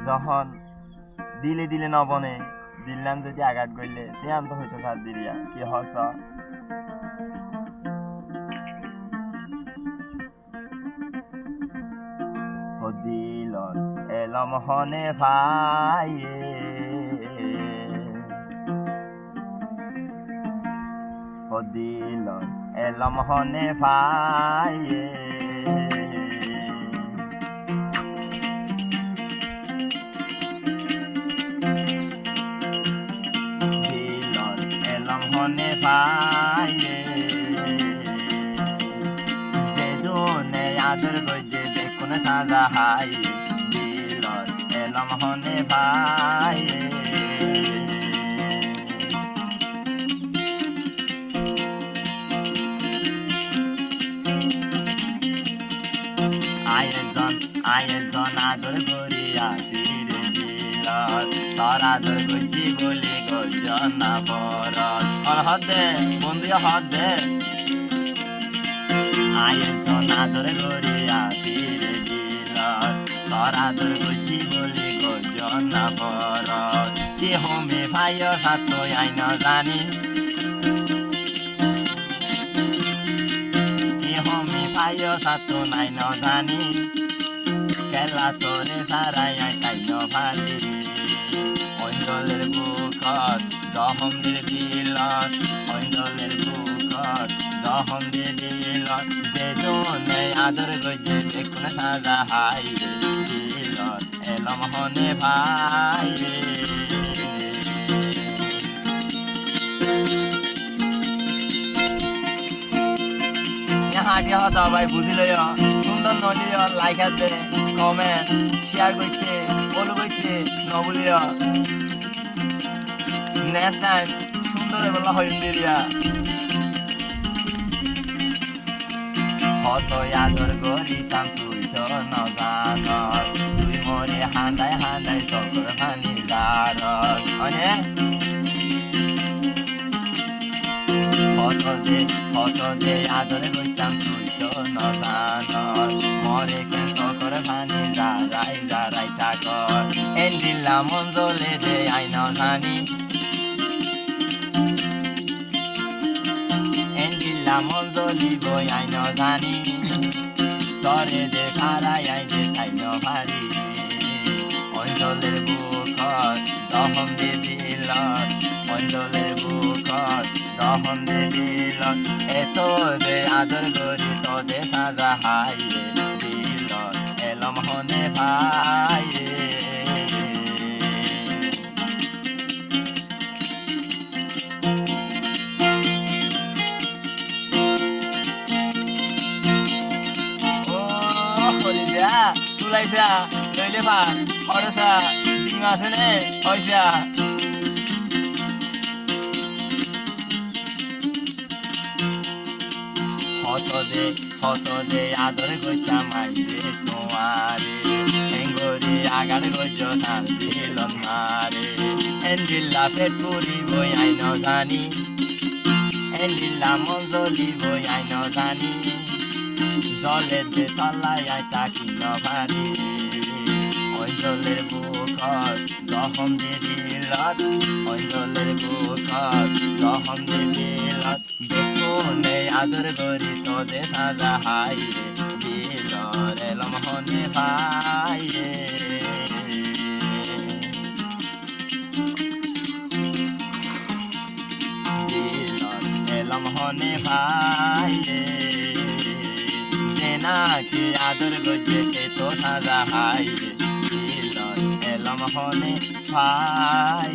যখন দিলে দিলে নবনে দিলাম যদি আঘাত করলে সে আন্ত হইতো সার দিলিয়া কি হস দিল এলম হনে ভাইয়ে দিল এলম হনে ভাইয়ে মনে পায়ে যে জনে আদর গজে দেখুন সাজা হাই দিল এলম হনে পায়ে আয়োজন আদর করিয়া ফিরে দিল তোর আদর গজি বলি গজন না বরত হদে বন্ধু হদে আয়োজন আদর করিয়া ফিরে দিল তোর আদর গজি বলি গজন না বরত কি হমে ভাই সাত আইন জানি কি হমে ভাই সাত নাই ন জানি খেলা তোরে সারাই তাইন ভারি অঞ্চলের বুকত দহম দিয়ে দিলত অঞ্চলের বুকত দহম দিয়ে দিলত যে জনে আদর গজে দেখুন সাজা হাই দিলত এলম হনে ভাই আগে হতা ভাই বুঝিল সুন্দর নলিয় লাইক আছে কমেন্ট শেয়ার করছে ফলো করছে নবলিয় নেক্সট টাইম সুন্দর বলা হয় ইন্দিরিয়া হত আদর করিতাম তুই তো নজান তুই মরে হান্দাই হান্দাই চকর হানি দার অনেক হত দে আদর করিতাম তুই তো নজান মরে কেন চকর হানি দাঁড়াই দাঁড়াই থাকর এন দিল্লা মঞ্জলে দে আইন জানি মঞ্জলি বই আইন জানি তরে যে খারাই আইনে তাইন ভারি অঞ্চলের বুকত দহম দিয়ে দিলত অঞ্চলের বুকত দহম দিয়ে দিলত এত যে আদর করি তদে সাজা হাইয়ে দিলত এলম হনে ভাইয়ে চুলাইছা লইলে বা খরচা ডিং আছে নে পয়সা হত দে আদর গইতা মাইরে তোমারে এঙ্গরি আগার গজ শান্তি লন্নারে এন্দিল্লা পেট পুরি বই আইন জানি এন্দিল্লা মঞ্জলি বই আইন জানি জলের যে তলায় আইতা কিন ভারি অঞ্চলের বুকত দহম দিয়ে দিলত অঞ্চলের বুকত দহম দিয়ে দিলত দেখুনে আদর করি তোদে সাজা হাই দিল এলম হনে ভাই দিল এলম হনে ভাই নাকি আদর গজে তো সাজা হাই দিল এলম হনে ভাই